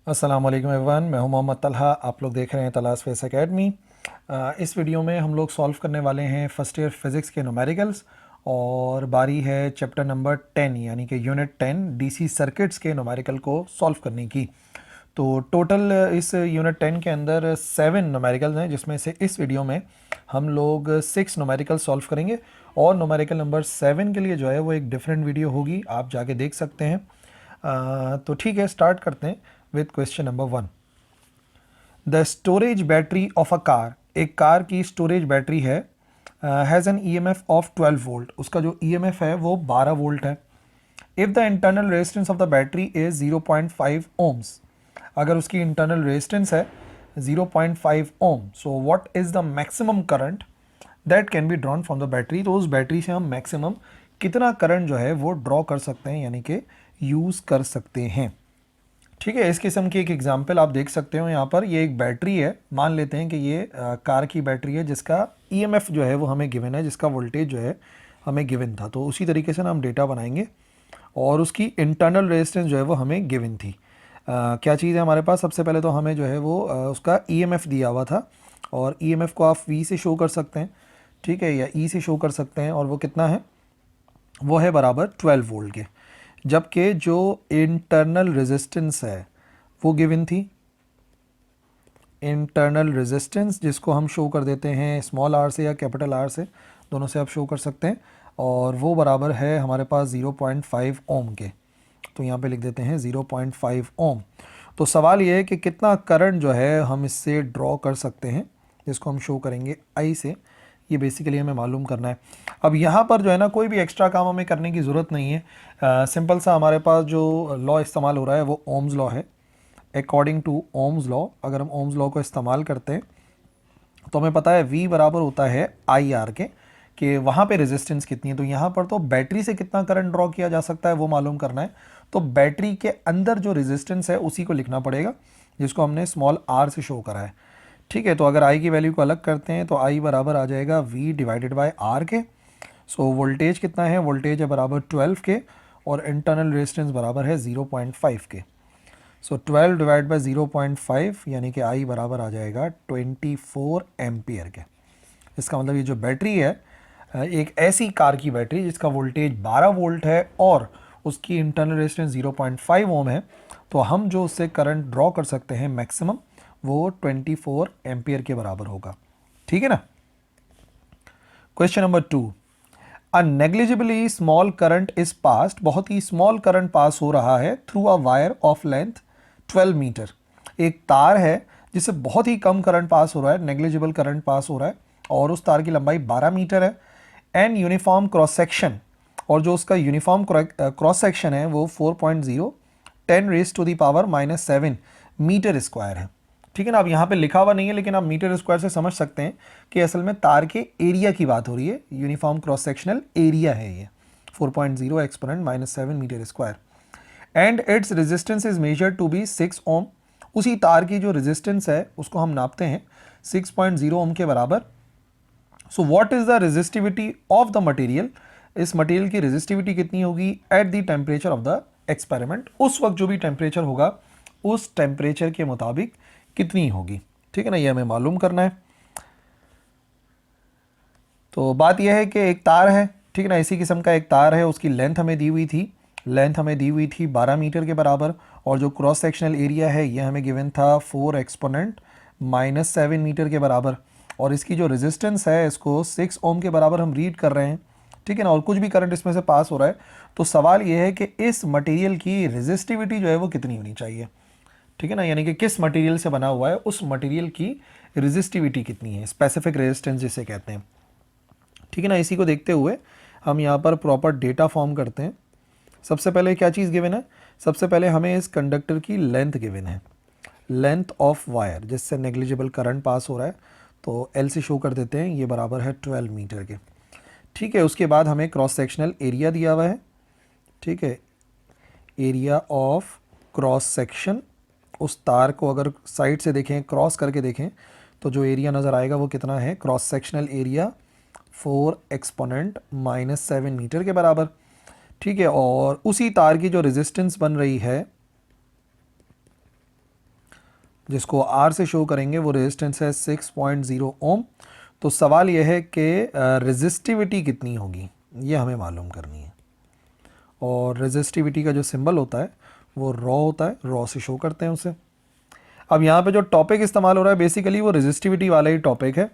अस्सलाम वालेकुम एवरीवन, मैं हूं मोहम्मद तलहा। आप लोग देख रहे हैं तलाश फेस एकेडमी। इस वीडियो में हम लोग सॉल्व करने वाले हैं फर्स्ट ईयर फिज़िक्स के न्यूमेरिकल्स और बारी है चैप्टर नंबर 10 यानी कि यूनिट 10 डीसी सर्किट्स के न्यूमेरिकल को सॉल्व करने की। तो टोटल इस यूनिट 10 के अंदर 7 न्यूमेरिकल्स हैं, जिसमें से इस वीडियो में हम लोग 6 न्यूमेरिकल सॉल्व करेंगे और न्यूमेरिकल नंबर 7 के लिए जो है वो एक डिफरेंट वीडियो होगी, आप जाके देख सकते हैं। तो ठीक है, स्टार्ट करते हैं with question number 1। The storage battery of a car, एक कार की स्टोरेज बैटरी है, has an EMF of 12 volt. उसका जो ईएमएफ है वो 12 वोल्ट है। If the internal resistance of the battery is 0.5 ohms, अगर उसकी इंटरनल रेजिस्टेंस है 0.5 ohm, so what is the maximum current that can be drawn from the battery. तो उस बैटरी से हम मैक्सिमम कितना करंट जो है वो ड्रॉ कर सकते हैं, यानी कि यूज़ कर सकते हैं। ठीक है, इस किस्म की एक एग्जांपल आप देख सकते हो यहाँ पर। ये एक बैटरी है, मान लेते हैं कि ये कार की बैटरी है जिसका ईएमएफ जो है वो हमें गिवन है, जिसका वोल्टेज जो है हमें गिवन था। तो उसी तरीके से ना हम डेटा बनाएंगे और उसकी इंटरनल रेजिस्टेंस जो है वो हमें गिवन थी। क्या चीज़ है हमारे पास, सबसे पहले तो हमें जो है वो उसका ईएमएफ दिया हुआ था और ईएमएफ को आप वी से शो कर सकते हैं, ठीक है, या ई से शो कर सकते हैं, और वो कितना है, वो है बराबर 12 वोल्ट के। जबकि जो इंटरनल रेजिस्टेंस है वो गिवन थी, इंटरनल रेजिस्टेंस जिसको हम शो कर देते हैं स्मॉल आर से या कैपिटल आर से, दोनों से आप शो कर सकते हैं, और वो बराबर है हमारे पास 0.5 ओम के। तो यहाँ पे लिख देते हैं 0.5 ओम। तो सवाल ये है कि कितना करंट जो है हम इससे ड्रॉ कर सकते हैं, जिसको हम शो करेंगे आई से। ये बेसिकली हमें मालूम करना है। अब यहाँ पर जो है ना, कोई भी एक्स्ट्रा काम हमें करने की ज़रूरत नहीं है। सिंपल सा हमारे पास जो लॉ इस्तेमाल हो रहा है वो ओम्स लॉ है। अकॉर्डिंग टू ओम्स लॉ, अगर हम ओम्स लॉ को इस्तेमाल करते हैं तो हमें पता है V बराबर होता है आई आर के, कि वहाँ पे रेजिस्टेंस कितनी है। तो यहाँ पर तो बैटरी से कितना करंट ड्रॉ किया जा सकता है वो मालूम करना है। तो बैटरी के अंदर जो रेजिस्टेंस है उसी को लिखना पड़ेगा, जिसको हमने स्मॉल r से शो करा है। ठीक है, तो अगर I की वैल्यू को अलग करते हैं तो I बराबर आ जाएगा V डिवाइडेड बाय R के। सो वोल्टेज कितना है, वोल्टेज है बराबर 12 के और इंटरनल रेजिस्टेंस बराबर है 0.5 के। सो 12 डिवाइड बाई 0.5 यानी कि आई बराबर आ जाएगा 24 एम्पियर के। इसका मतलब ये जो बैटरी है, एक ऐसी कार की बैटरी जिसका वोल्टेज 12 वोल्ट है और उसकी इंटरनल रेजिस्टेंस 0.5 ओम है, तो हम जो उससे करंट ड्रॉ कर सकते हैं मैक्सिमम, वो 24 एम्पियर के बराबर होगा। ठीक है ना। Question number 2। A negligibly small current is passed, बहुत ही स्मॉल करंट पास हो रहा है through a wire of length 12 metre. एक तार है जिससे बहुत ही कम करंट पास हो रहा है, नेग्लिजिबल करंट पास हो रहा है, और उस तार की लंबाई 12 मीटर है। एंड यूनिफॉर्म क्रॉस सेक्शन, और जो उसका यूनिफॉर्म क्रॉस सेक्शन है वो 4.0 10 raise to the power -7 metre square है। ठीक है ना। अब यहाँ पे लिखा हुआ नहीं है, लेकिन आप मीटर स्क्वायर से समझ सकते हैं कि असल में तार के एरिया की बात हो रही है। यूनिफॉर्म क्रॉस सेक्शनल एरिया है ये 4.0 exponent -7 metre square. And its resistance is measured to be 6 ohm. उसी तार की जो रेजिस्टेंस है उसको हम नापते हैं 6.0 ओम के बराबर। सो what is the resistivity of the material, इस मटेरियल की रेजिस्टिविटी कितनी होगी at the temperature of the experiment, उस वक्त जो भी टेम्परेचर होगा उस टेम्परेचर के मुताबिक कितनी होगी। ठीक है ना, ये हमें मालूम करना है। तो बात यह है कि एक तार है, ठीक है ना, इसी किस्म का एक तार है, उसकी लेंथ हमें दी हुई थी, लेंथ हमें दी हुई थी 12 मीटर के बराबर, और जो क्रॉस सेक्शनल एरिया है ये हमें गिवन था 4 एक्सपोनेंट -7 मीटर के बराबर, और इसकी जो रेजिस्टेंस है इसको 6 ओम के बराबर हम रीड कर रहे हैं। ठीक है ना, और कुछ भी करंट इसमें से पास हो रहा है। तो सवाल ये है कि इस मटेरियल की रेजिस्टिविटी जो है वो कितनी होनी चाहिए। ठीक है ना, यानी कि किस मटेरियल से बना हुआ है उस मटेरियल की रेजिस्टिविटी कितनी है, स्पेसिफिक रेजिस्टेंस जिसे कहते हैं। ठीक है ना, इसी को देखते हुए हम यहाँ पर प्रॉपर डेटा फॉर्म करते हैं। सबसे पहले क्या चीज़ गिवन है, सबसे पहले हमें इस कंडक्टर की लेंथ गिवन है, लेंथ ऑफ वायर जिससे नेग्लिजिबल करंट पास हो रहा है, तो एल से शो कर देते हैं, ये बराबर है 12 मीटर के। ठीक है, उसके बाद हमें क्रॉस सेक्शनल एरिया दिया हुआ है। ठीक है, एरिया ऑफ क्रॉस सेक्शन, उस तार को अगर साइड से देखें, क्रॉस करके देखें, तो जो एरिया नज़र आएगा वो कितना है, cross sectional area 4 exponent -7 metre के बराबर। ठीक है, और उसी तार की जो रेजिस्टेंस बन रही है जिसको आर से शो करेंगे, वो रेजिस्टेंस है 6.0 ओम। तो सवाल यह है कि रेजिस्टिविटी कितनी होगी, ये हमें मालूम करनी है। और रेजिस्टिविटी का जो सिंबल होता है वो रॉ होता है, रॉ से शो करते हैं उसे। अब यहाँ पे जो टॉपिक इस्तेमाल हो रहा है बेसिकली वो रेजिस्टिविटी वाला ही टॉपिक है।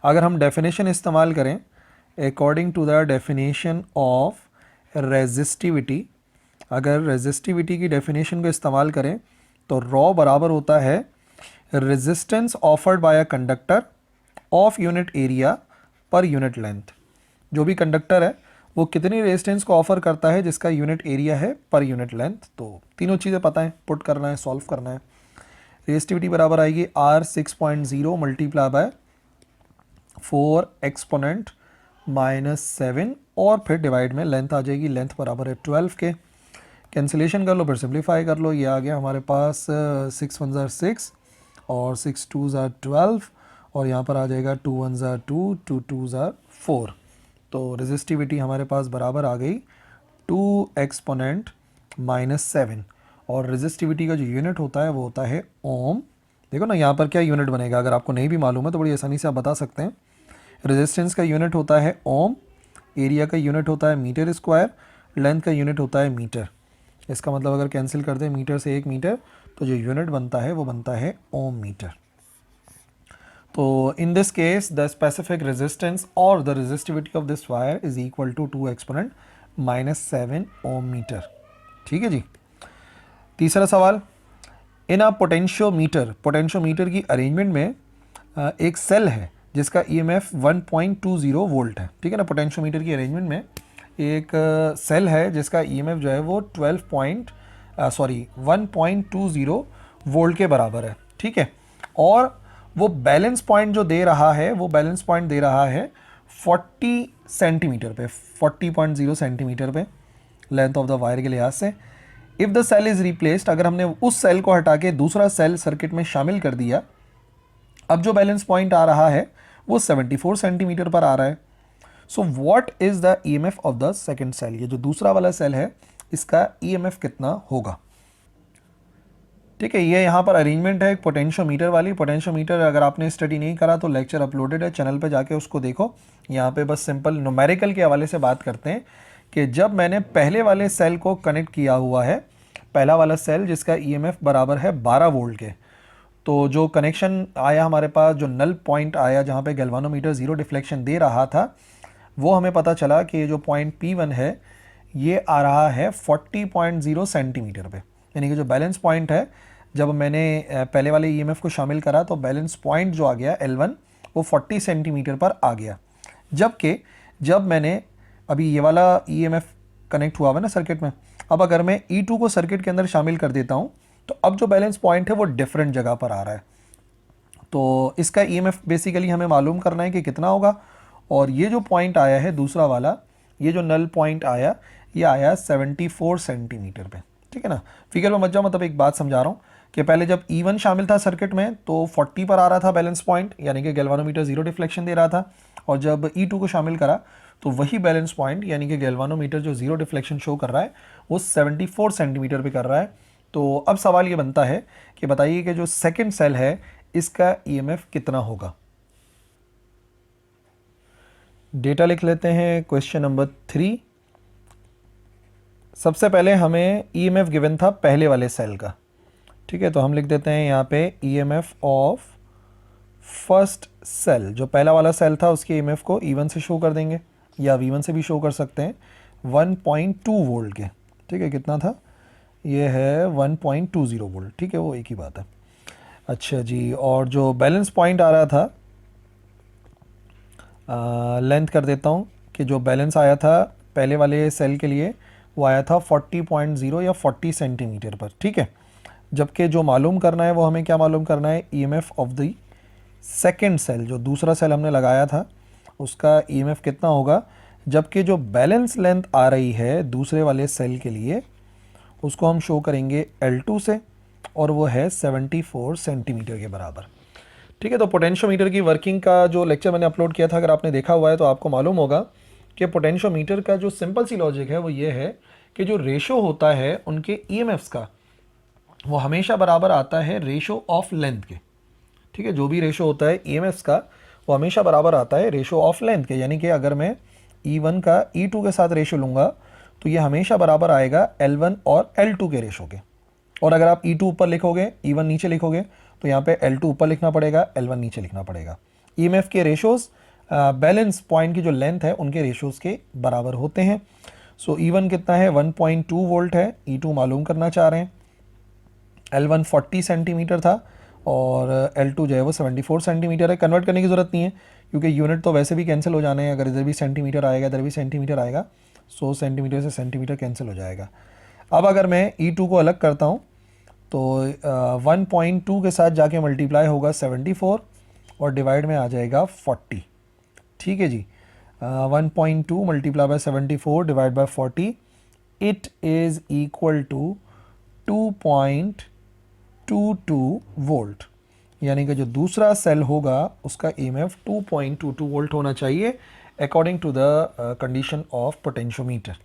अगर हम डेफिनेशन इस्तेमाल करें, according to the definition of resistivity, अगर रेजिस्टिविटी की डेफिनेशन को इस्तेमाल करें तो रॉ बराबर होता है resistance offered by a conductor of unit area per unit length. जो भी कंडक्टर है वो कितनी रेजिस्टेंस को ऑफर करता है जिसका यूनिट एरिया है पर यूनिट लेंथ। तो तीनों चीज़ें पता है, पुट करना है, सॉल्व करना है। रेजिस्टिविटी बराबर आएगी आर 6.0 मल्टीप्लाई बाय 4 एक्सपोनेंट -7 और फिर डिवाइड में लेंथ आ जाएगी, लेंथ बराबर है 12 के। कैंसिलेशन कर लो, फिर सिंप्लीफाई कर लो, ये आ गया हमारे पास 6 1 ज़ार 6 और 6 2 ज़ार 12 और यहाँ पर आ जाएगा 2 1 ज़ार 2 2 2 ज़ार 4। तो रेजिस्टिविटी हमारे पास बराबर आ गई 2 एक्सपोनेंट -7 और रेजिस्टिविटी का जो यूनिट होता है वो होता है ओम। देखो ना यहाँ पर क्या यूनिट बनेगा, अगर आपको नहीं भी मालूम है तो बड़ी आसानी से आप बता सकते हैं। रेजिस्टेंस का यूनिट होता है ओम, एरिया का यूनिट होता है मीटर स्क्वायर, लेंथ का यूनिट होता है मीटर। इसका मतलब अगर कैंसिल कर दें मीटर से 1 मीटर तो जो यूनिट बनता है वो बनता है ओम मीटर। तो in this case the specific resistance और the resistivity of this wire is equal to 2 exponent -7 ohm metre. ठीक है जी। तीसरा सवाल, इन अ पोटेंशियोमीटर, पोटेंशियोमीटर की अरेंजमेंट में एक सेल है जिसका ईएमएफ 1.20 वोल्ट है। ठीक है ना, पोटेंशियोमीटर की अरेंजमेंट में एक सेल है जिसका ईएमएफ जो है वो 1.20 वोल्ट के बराबर है। ठीक है, और वो बैलेंस पॉइंट जो दे रहा है वो बैलेंस पॉइंट दे रहा है 40 सेंटीमीटर पे, 40.0 सेंटीमीटर पे लेंथ ऑफ द वायर के लिहाज से। If the cell is replaced, अगर हमने उस सेल को हटा के दूसरा सेल सर्किट में शामिल कर दिया, अब जो बैलेंस पॉइंट आ रहा है वो 74 सेंटीमीटर पर आ रहा है। So what is the EMF of the second cell, ये जो दूसरा वाला सेल है इसका ईएमएफ कितना होगा। ठीक है, ये यहाँ पर अरेंजमेंट है एक पोटेंशियोमीटर वाली। पोटेंशियोमीटर अगर आपने स्टडी नहीं करा तो लेक्चर अपलोडेड है, चैनल पे जाके उसको देखो। यहाँ पे बस सिंपल न्यूमेरिकल के हवाले से बात करते हैं कि जब मैंने पहले वाले सेल को कनेक्ट किया हुआ है, पहला वाला सेल जिसका ईएमएफ बराबर है 12 वोल्ट के, तो जो कनेक्शन आया हमारे पास, जो नल पॉइंट आया जहाँ पे गैल्वानोमीटर ज़ीरो डिफ्लेक्शन दे रहा था, वो हमें पता चला कि जो पॉइंट P1 है ये आ रहा है 40.0 सेंटीमीटर पे। यानी कि जो बैलेंस पॉइंट है, जब मैंने पहले वाले ईएमएफ को शामिल करा तो बैलेंस पॉइंट जो आ गया L1 वो 40 सेंटीमीटर पर आ गया। जबकि जब मैंने अभी ये वाला ईएमएफ कनेक्ट हुआ हुआ ना सर्किट में, अब अगर मैं E2 को सर्किट के अंदर शामिल कर देता हूँ तो अब जो बैलेंस पॉइंट है वो डिफरेंट जगह पर आ रहा है। तो इसका ईएमएफ बेसिकली हमें मालूम करना है कि कितना होगा। और ये जो पॉइंट आया है दूसरा वाला, ये जो नल पॉइंट आया, ये आया 74 सेंटीमीटर पे। ठीक है ना, फिगर में मत जाओ, मतलब एक बात समझा रहा हूँ कि पहले जब E1 शामिल था सर्किट में तो 40 पर आ रहा था बैलेंस पॉइंट, यानी कि गैल्वानोमीटर ज़ीरो डिफ्लेक्शन दे रहा था। और जब E2 को शामिल करा तो वही बैलेंस पॉइंट यानी कि गैल्वानोमीटर जो ज़ीरो डिफ्लेक्शन शो कर रहा है वो 74 सेंटीमीटर पे कर रहा है। तो अब सवाल ये बनता है कि बताइए कि जो सेकेंड सेल है इसका ईएमएफ कितना होगा। डेटा लिख लेते हैं। क्वेश्चन नंबर 3, सबसे पहले हमें ईएमएफ गिवन था पहले वाले सेल का। ठीक है, तो हम लिख देते हैं यहाँ पे ईएमएफ ऑफ फर्स्ट सेल, जो पहला वाला सेल था उसके ईएमएफ को E1 से शो कर देंगे या V1 से भी शो कर सकते हैं, 1.2 वोल्ट के। ठीक है, कितना था, ये है 1.20 वोल्ट। ठीक है, वो एक ही बात है। अच्छा जी, और जो बैलेंस पॉइंट आ रहा था, लेंथ कर देता हूँ कि जो बैलेंस आया था पहले वाले सेल के लिए वो आया था 40.0 या 40 सेंटीमीटर पर। ठीक है, जबकि जो मालूम करना है वो हमें क्या मालूम करना है, EMF of the second cell, जो दूसरा सेल हमने लगाया था उसका ईएमएफ कितना होगा। जबकि जो बैलेंस लेंथ आ रही है दूसरे वाले सेल के लिए उसको हम शो करेंगे L2 से और वो है 74 सेंटीमीटर के बराबर। ठीक है, तो पोटेंशियोमीटर की वर्किंग का जो लेक्चर मैंने अपलोड किया था, अगर आपने देखा हुआ है तो आपको मालूम होगा कि पोटेंशियोमीटर का जो सिंपल सी लॉजिक है वो ये है कि जो रेशो होता है उनके ईएमएफ्स का, वो हमेशा बराबर आता है रेशो ऑफ लेंथ के। ठीक है, जो भी रेशो होता है ईएमएफ्स का वो हमेशा बराबर आता है रेशो ऑफ लेंथ के। यानी कि अगर मैं E1 का E2 के साथ रेशो लूँगा तो ये हमेशा बराबर आएगा L1 और L2 के रेशो के। और अगर आप E2 ऊपर लिखोगे E1 नीचे लिखोगे तो यहाँ पे L2 ऊपर लिखना पड़ेगा, L1 नीचे लिखना पड़ेगा। ईएमएफ के रेशोज़ बैलेंस पॉइंट की जो लेंथ है उनके रेशोज़ के बराबर होते हैं। सो E1 कितना है 1.2 वोल्ट है, E2 मालूम करना चाह रहे हैं। L1 40 सेंटीमीटर था और L2 जो है वो 74 सेंटीमीटर है। कन्वर्ट करने की ज़रूरत नहीं है क्योंकि यूनिट तो वैसे भी कैंसिल हो जाने हैं। अगर इधर भी सेंटीमीटर आएगा इधर भी सेंटीमीटर आएगा, 100 सेंटीमीटर से सेंटीमीटर कैंसिल हो जाएगा। अब अगर मैं E2 को अलग करता हूँ तो 1.2 के साथ जाके मल्टीप्लाई होगा 74 और डिवाइड में आ जाएगा 40। ठीक है जी, 1.2 multiply by 74 divide by 40 it is equal to 2.22 volt. यानी कि जो दूसरा सेल होगा उसका ईएमएफ 2.22 वोल्ट होना चाहिए according to the condition of potentiometer.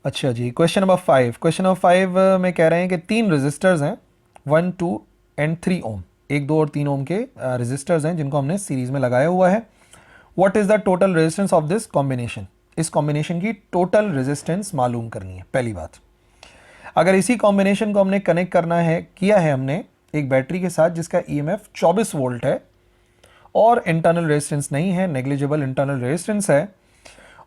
अच्छा जी, क्वेश्चन नंबर 5। क्वेश्चन नंबर 5 में कह रहे हैं कि 3 रेजिस्टर्स हैं 1, 2 एंड 3 ओम। 1, 2 और 3 ओम के रेजिस्टर्स हैं जिनको हमने सीरीज़ में लगाया हुआ है। What is the total resistance of this combination. इस कॉम्बिनेशन की टोटल रेजिस्टेंस मालूम करनी है। पहली बात, अगर इसी कॉम्बिनेशन को हमने कनेक्ट करना है किया है हमने एक बैटरी के साथ जिसका ईएमएफ 24 वोल्ट है और इंटरनल रेजिस्टेंस नहीं है, नेग्लिजिबल इंटरनल रेजिस्टेंस है।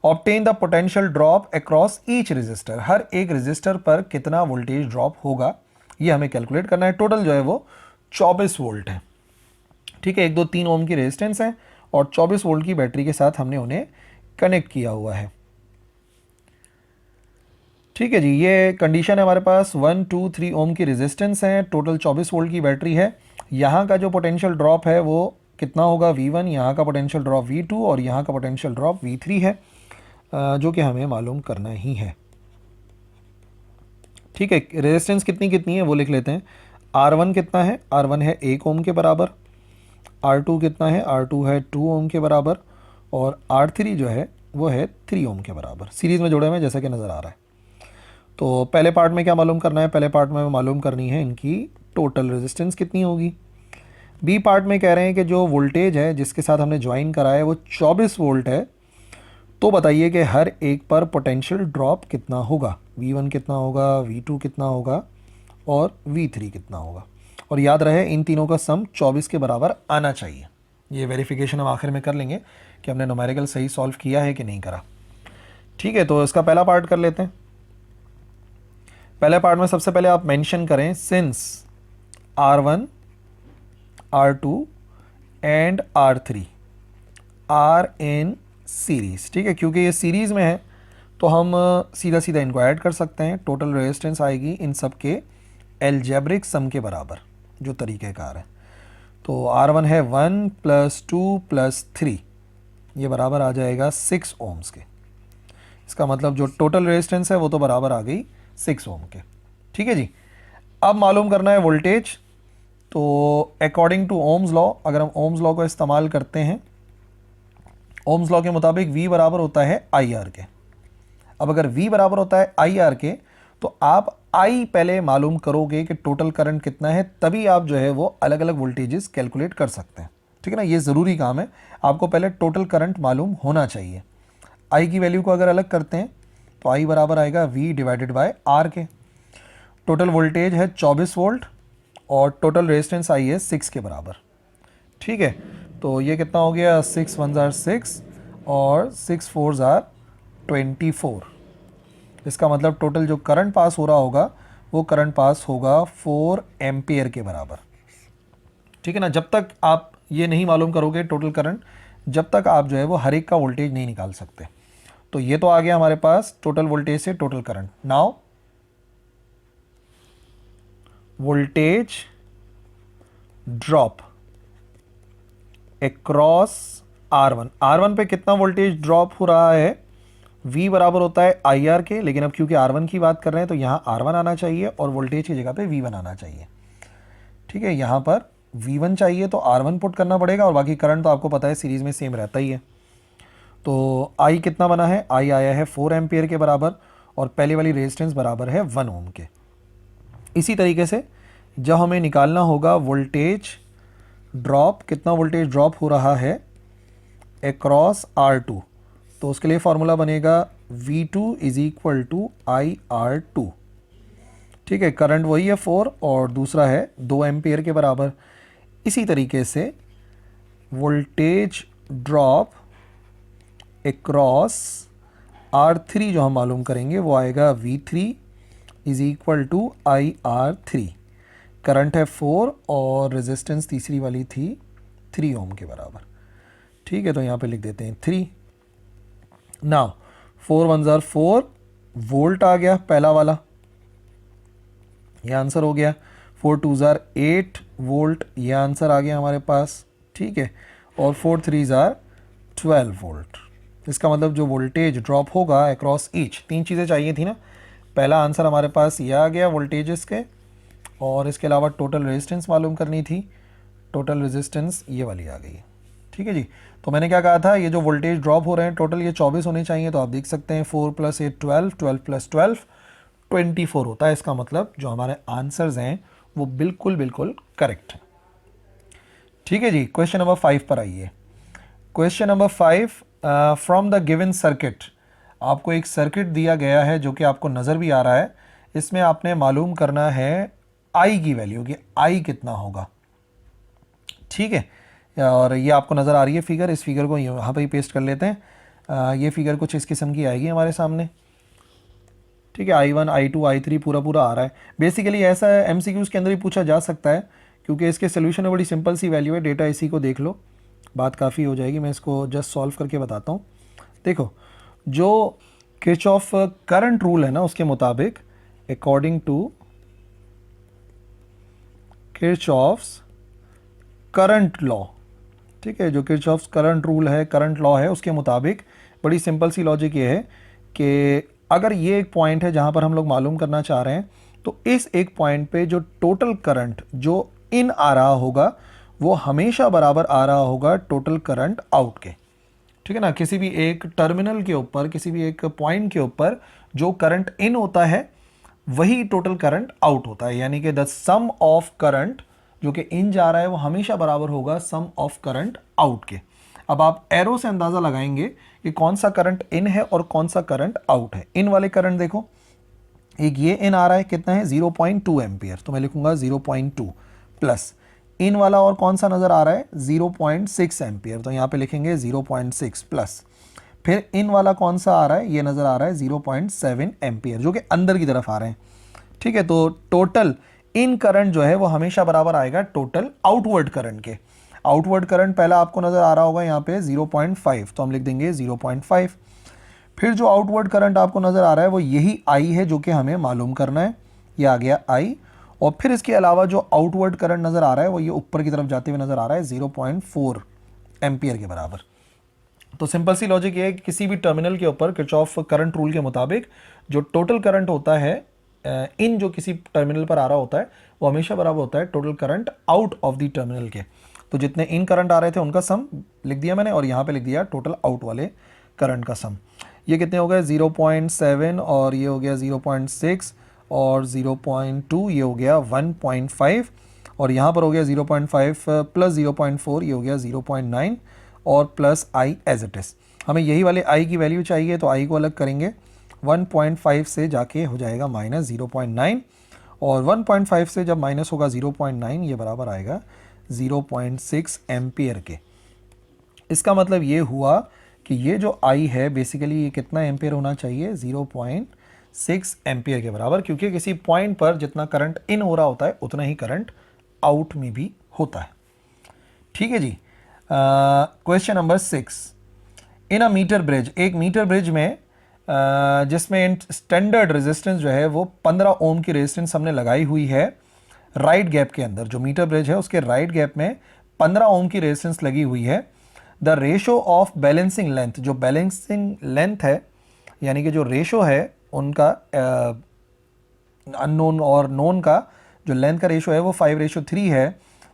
Obtain the potential drop across each resistor. हर एक रेजिस्टर पर कितना वोल्टेज ड्रॉप होगा ये हमें कैलकुलेट करना है। टोटल जो है वो 24 वोल्ट है। ठीक है, 1, 2, 3 ओम की रेजिस्टेंस है और 24 वोल्ट की बैटरी के साथ हमने उन्हें कनेक्ट किया हुआ है। ठीक है जी, ये कंडीशन है हमारे पास। 1, 2, 3 ओम की रेजिस्टेंस है, टोटल 24 वोल्ट की बैटरी है। यहाँ का जो पोटेंशियल ड्रॉप है वो कितना होगा V1, यहाँ का पोटेंशियल ड्रॉप V2 और यहाँ का पोटेंशियल ड्रॉप V3 है, जो कि हमें मालूम करना ही है। ठीक है, रेजिस्टेंस कितनी कितनी है वो लिख लेते हैं। R1 कितना है, R1 है 1 ओम के बराबर। R2 कितना है, R2 है 2 ओम के बराबर और R3 जो है वो है 3 ओम के बराबर। सीरीज़ में जोड़े हुए जैसा कि नज़र आ रहा है। तो पहले पार्ट में क्या मालूम करना है, पहले पार्ट में मालूम करनी है इनकी टोटल रेजिस्टेंस कितनी होगी। बी पार्ट में कह रहे हैं कि जो वोल्टेज है जिसके साथ हमने ज्वाइन करा है वो 24 वोल्ट है, तो बताइए कि हर एक पर पोटेंशियल ड्रॉप कितना होगा। V1 कितना होगा, V2 कितना होगा और V3 कितना होगा। और याद रहे इन तीनों का सम 24 के बराबर आना चाहिए। ये वेरिफिकेशन हम आखिर में कर लेंगे कि हमने न्यूमेरिकल सही सॉल्व किया है कि नहीं करा। ठीक है, तो इसका पहला पार्ट कर लेते हैं। पहले पार्ट में सबसे पहले आप मेंशन करें since R1, R2 and R3 are in series. ठीक है, क्योंकि ये सीरीज़ में है तो हम सीधा सीधा इनको ऐड कर सकते हैं। टोटल रेजिस्टेंस आएगी इन सब के एल्जेब्रिक सम के बराबर, जो तरीक़ेकार है। तो R1 है 1 + 2 + 3, ये बराबर आ जाएगा 6 ओम्स के। इसका मतलब जो टोटल रेजिस्टेंस है वो तो बराबर आ गई 6 ओम के। ठीक है जी, अब मालूम करना है वोल्टेज। तो अकॉर्डिंग टू ओम्स लॉ, अगर हम ओम्स लॉ को इस्तेमाल करते हैं, ओम्स लॉ के मुताबिक V बराबर होता है IR के। अब अगर V बराबर होता है IR के तो आप I पहले मालूम करोगे कि टोटल करंट कितना है, तभी आप जो है वो अलग अलग वोल्टेजेस कैलकुलेट कर सकते हैं। ठीक है ना, ये ज़रूरी काम है। आपको पहले टोटल करंट मालूम होना चाहिए। I की वैल्यू को अगर अलग करते हैं तो I बराबर आएगा V डिवाइडेड बाय R के। टोटल वोल्टेज है 24 वोल्ट और टोटल रेजिस्टेंस I है 6 के बराबर। ठीक है, तो ये कितना हो गया, 6 1 ज़ार 6 और 6 4 ज़ार 24। इसका मतलब टोटल जो करंट पास हो रहा होगा वो करंट पास होगा 4 एम्पियर के बराबर। ठीक है ना, जब तक आप ये नहीं मालूम करोगे टोटल करंट, जब तक आप जो है वो हर एक का वोल्टेज नहीं निकाल सकते। तो ये तो आ गया हमारे पास टोटल वोल्टेज से total current. Now voltage drop across R1। R1 पे कितना वोल्टेज ड्रॉप हो रहा है, V बराबर होता है IR के, लेकिन अब क्योंकि R1 की बात कर रहे हैं तो यहाँ R1 आना चाहिए और वोल्टेज की जगह पे V1 आना चाहिए। ठीक है, यहाँ पर V1 चाहिए तो R1 पुट करना पड़ेगा और बाकी करंट तो आपको पता है सीरीज़ में सेम रहता ही है। तो I कितना बना है, I आया है 4 एम्पियर के बराबर और पहले वाली रेजिस्टेंस बराबर है 1 ओम के। इसी तरीके से जब हमें निकालना होगा वोल्टेज ड्रॉप, कितना वोल्टेज ड्रॉप हो रहा है अक्रॉस R2, तो उसके लिए फॉर्मूला बनेगा V2 is equal to IR2। ठीक है, करंट वही है 4 और दूसरा है 2 एम्पियर के बराबर। इसी तरीके से वोल्टेज ड्रॉप अक्रॉस R3 जो हम मालूम करेंगे वो आएगा V3 is equal to IR3। Current है 4 और रेजिस्टेंस तीसरी वाली थी 3 ओम के बराबर। ठीक है, तो यहाँ पे लिख देते हैं 3। नाउ 4 1 ज़ार 4 वोल्ट आ गया पहला वाला, ये आंसर हो गया। 4 2 ज़ार 8 वोल्ट, ये आंसर आ गया हमारे पास। ठीक है, और 4 3 ज़ार 12 वोल्ट। इसका मतलब जो वोल्टेज ड्रॉप होगा अक्रॉस ईच, 3 चीज़ें चाहिए थी ना, पहला आंसर हमारे पास ये आ गया वोल्टेजेस के, और इसके अलावा टोटल रेजिस्टेंस मालूम करनी थी, टोटल रेजिस्टेंस ये वाली आ गई। ठीक है जी, तो मैंने क्या कहा था, ये जो वोल्टेज ड्रॉप हो रहे हैं टोटल ये 24 होने चाहिए, तो आप देख सकते हैं 4 + 8 12, 12 + 12 24 होता है। इसका मतलब जो हमारे आंसर्स हैं वो बिल्कुल बिल्कुल करेक्ट है। ठीक है जी, क्वेश्चन नंबर 5 पर आइए। Question number 5, from the given circuit, आपको एक सर्किट दिया गया है जो कि आपको नज़र भी आ रहा है। इसमें आपने मालूम करना है आई की वैल्यू, कि आई कितना होगा। ठीक है, और ये आपको नज़र आ रही है फिगर, इस फिगर को यहाँ पर ही पेस्ट कर लेते हैं। ये फिगर कुछ इस किस्म की आएगी हमारे सामने। ठीक है, I1 I2 I3 पूरा पूरा आ रहा है। बेसिकली ऐसा है, MCQs के अंदर ही पूछा जा सकता है, क्योंकि इसके सोल्यूशन में बड़ी सिंपल सी वैल्यू है। डेटा इसी को देख लो, बात काफ़ी हो जाएगी। मैं इसको जस्ट सॉल्व करके बताता हूँ। देखो, जो किरचॉफ करंट रूल है ना, उसके मुताबिक according to Kirchhoff's current law, ठीक है, जो किरचॉफ्स करंट रूल है, करंट लॉ है, उसके मुताबिक बड़ी सिंपल सी लॉजिक ये है कि अगर ये एक पॉइंट है जहाँ पर हम लोग मालूम करना चाह रहे हैं, तो इस एक पॉइंट पे जो टोटल करंट जो इन आ रहा होगा वो हमेशा बराबर आ रहा होगा टोटल करंट आउट के। ठीक है ना, किसी भी एक टर्मिनल के ऊपर, किसी भी एक पॉइंट के ऊपर जो करंट इन होता है वही टोटल करंट आउट होता है, यानी कि द सम ऑफ करंट जो कि इन जा रहा है वो हमेशा बराबर होगा सम ऑफ करंट आउट के। अब आप एरो से अंदाज़ा लगाएंगे कि कौन सा करंट इन है और कौन सा करंट आउट है। इन वाले करंट देखो, एक ये इन आ रहा है, कितना है 0.2 एम्पियर, तो मैं लिखूंगा 0.2 प्लस इन वाला और कौन सा नज़र आ रहा है 0.6 एम्पियर, तो यहाँ पे लिखेंगे 0.6 प्लस फिर इन वाला कौन सा आ रहा है, ये नज़र आ रहा है 0.7 एम्पियर जो कि अंदर की तरफ आ रहे हैं। ठीक है, तो टोटल इन करंट जो है वो हमेशा बराबर आएगा टोटल आउटवर्ड करंट के। आउटवर्ड करंट पहला आपको नज़र आ रहा होगा यहाँ पे 0.5, तो हम लिख देंगे 0.5। फिर जो आउटवर्ड करंट आपको नज़र आ रहा है वो यही आई है जो कि हमें मालूम करना है, ये आ गया आई। और फिर इसके अलावा जो आउटवर्ड करंट नज़र आ रहा है वो ये ऊपर की तरफ जाते हुए नज़र आ रहा है 0.4 एम्पियर के बराबर। तो सिंपल सी लॉजिक ये है कि किसी भी टर्मिनल के ऊपर किरचॉफ करंट रूल के मुताबिक जो टोटल करंट होता है इन जो किसी टर्मिनल पर आ रहा होता है वो हमेशा बराबर होता है total current out of the terminal के। तो जितने इन करंट आ रहे थे उनका सम लिख दिया मैंने, और यहाँ पे लिख दिया टोटल आउट वाले करंट का सम। ये कितने हो गए 0.7 और ये हो गया 0.6 और 0.2 ये हो गया 1.5 और यहाँ पर हो गया 0.5 प्लस 0.4 ये हो गया 0.9 और plus I as it is. हमें यही वाले आई की वैल्यू चाहिए, तो आई को अलग करेंगे 1.5 से जाके हो जाएगा माइनस 0.9 और 1.5 से जब माइनस होगा 0.9 ये बराबर आएगा 0.6 एम्पियर के। इसका मतलब ये हुआ कि ये जो आई है बेसिकली ये कितना एम्पियर होना चाहिए 0.6 एम्पियर के बराबर, क्योंकि किसी पॉइंट पर जितना करंट इन हो रहा होता है उतना ही करंट आउट में भी होता है। ठीक है जी, क्वेश्चन नंबर 6, इन अ मीटर ब्रिज, एक मीटर ब्रिज में जिसमें स्टैंडर्ड रेजिस्टेंस जो है वो 15 ओम की रेजिस्टेंस हमने लगाई हुई है राइट गैप के अंदर। जो मीटर ब्रिज है उसके राइट गैप में 15 ओम की रेजिस्टेंस लगी हुई है। The ratio of balancing length, जो बैलेंसिंग लेंथ है यानी कि जो रेशो है उनका अननोन और नोन का जो लेंथ का रेशो है वो 5:3 है।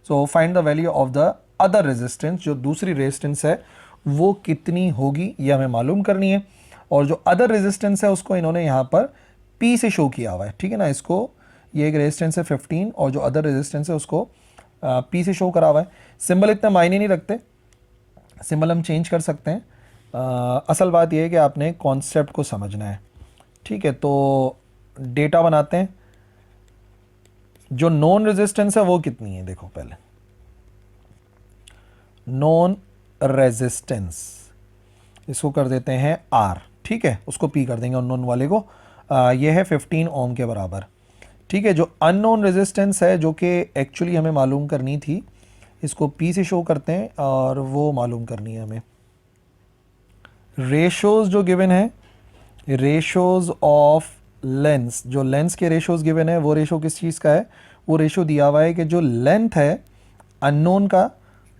So find the value of the other resistance, जो दूसरी रेजिस्टेंस है वो कितनी होगी ये हमें मालूम करनी है। और जो अदर रेजिस्टेंस है उसको इन्होंने यहाँ पर P से शो किया हुआ है, ठीक है ना, इसको ये एक रेजिस्टेंस है 15 और जो अदर रेजिस्टेंस है उसको P से शो करा हुआ है। सिंबल इतना मायने नहीं रखते, सिंबल हम चेंज कर सकते हैं। असल बात यह है कि आपने कॉन्सेप्ट को समझना है, ठीक है। तो डेटा बनाते हैं। जो नॉन रेजिस्टेंस है वो कितनी है, देखो पहले नॉन रेजिस्टेंस, इसको कर देते हैं R, ठीक है, उसको P कर देंगे अननोन वाले को। ये है 15 ओम के बराबर, ठीक है। जो अननोन रेजिस्टेंस है जो कि एक्चुअली हमें मालूम करनी थी, इसको P से शो करते हैं और वो मालूम करनी है हमें। रेशोज जो गिवन है, रेशोज ऑफ लेंस, जो लेंस के रेशोज गिवन है वो रेशो किस चीज़ का है, वो रेशो दिया हुआ है कि जो लेंथ है अननोन का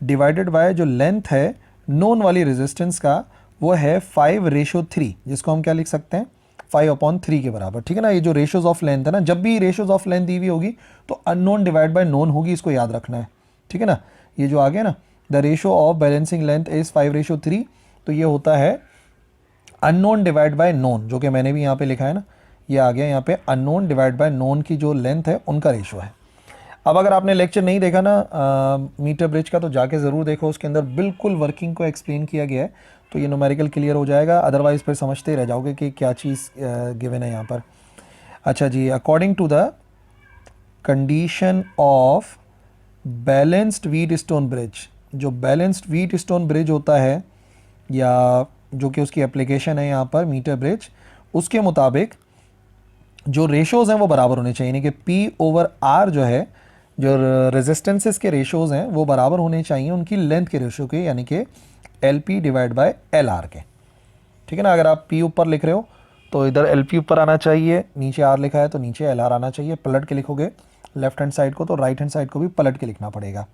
डिवाइडेड बाय जो लेंथ है नोन वाली रेजिस्टेंस का, वो है 5:3, जिसको हम क्या लिख सकते हैं 5/3 के बराबर, ठीक है ना। ये जो रेशोज ऑफ लेंथ है ना, जब भी रेशोज ऑफ लेंथ दी हुई होगी तो अननोन डिवाइड बाय नोन होगी, इसको याद रखना है, ठीक है ना। ये जो आ गया ना, the ratio of balancing length is 5:3, तो ये होता है अननोन डिवाइड बाय नोन, जो कि मैंने भी यहाँ पे लिखा है ना, ये आ गया यहाँ पे अननोन डिवाइड बाय नोन की जो लेंथ है उनका रेशो है। अब अगर आपने लेक्चर नहीं देखा ना मीटर ब्रिज का, तो जाके ज़रूर देखो, उसके अंदर बिल्कुल वर्किंग को एक्सप्लेन किया गया है, तो ये न्यूमेरिकल क्लियर हो जाएगा। अदरवाइज़ फिर समझते ही रह जाओगे कि क्या चीज़ गिवन है यहाँ पर। अच्छा जी, according to the condition of balanced Wheatstone bridge, जो बैलेंस्ड व्हीट स्टोन ब्रिज होता है या जो कि उसकी एप्लीकेशन है यहाँ पर मीटर ब्रिज, उसके मुताबिक जो रेशोज़ हैं वो बराबर होने चाहिए, यानी कि P/R जो है, जो रेजिस्टेंसेस के रेशोज़ हैं वो बराबर होने चाहिए उनकी लेंथ के रेशो के, यानी कि LP डिवाइड बाय LR के, ठीक है ना। अगर आप P ऊपर लिख रहे हो तो इधर LP ऊपर आना चाहिए, नीचे R लिखा है तो नीचे LR आना चाहिए। पलट के लिखोगे लेफ्ट हैंड साइड को तो राइट हैंड साइड को भी पलट के लिखना पड़ेगा।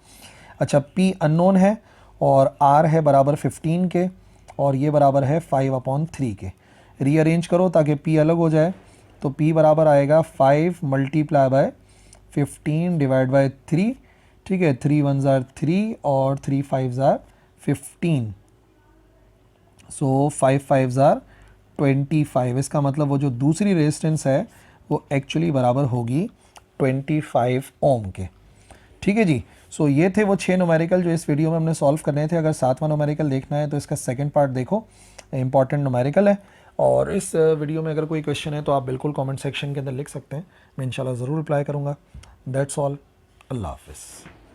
अच्छा, P अननोन है और R है बराबर 15 के और ये बराबर है 5/3 के। रीअरेंज करो ताकि P अलग हो जाए, तो P बराबर आएगा 5 मल्टीप्लाई बाय 15 डिवाइड बाय 3, ठीक है। 3 1s are 3 और 3 5s are 15, so 5 5s are 25। इसका मतलब वो जो दूसरी रेजिस्टेंस है वो एक्चुअली बराबर होगी 25 ओम के, ठीक है जी। सो ये थे वो 6 न्यूमेरिकल जो इस वीडियो में हमने सॉल्व करने थे। अगर 7वां न्यूमेरिकल देखना है तो इसका सेकंड पार्ट देखो, इंपॉर्टेंट न्यूमेरिकल है। और इस वीडियो में अगर कोई क्वेश्चन है तो आप बिल्कुल कमेंट सेक्शन के अंदर लिख सकते हैं, मैं इंशाल्लाह ज़रूर रिप्लाई करूँगा। दैट्स ऑल, अल्लाह हाफ़िज़।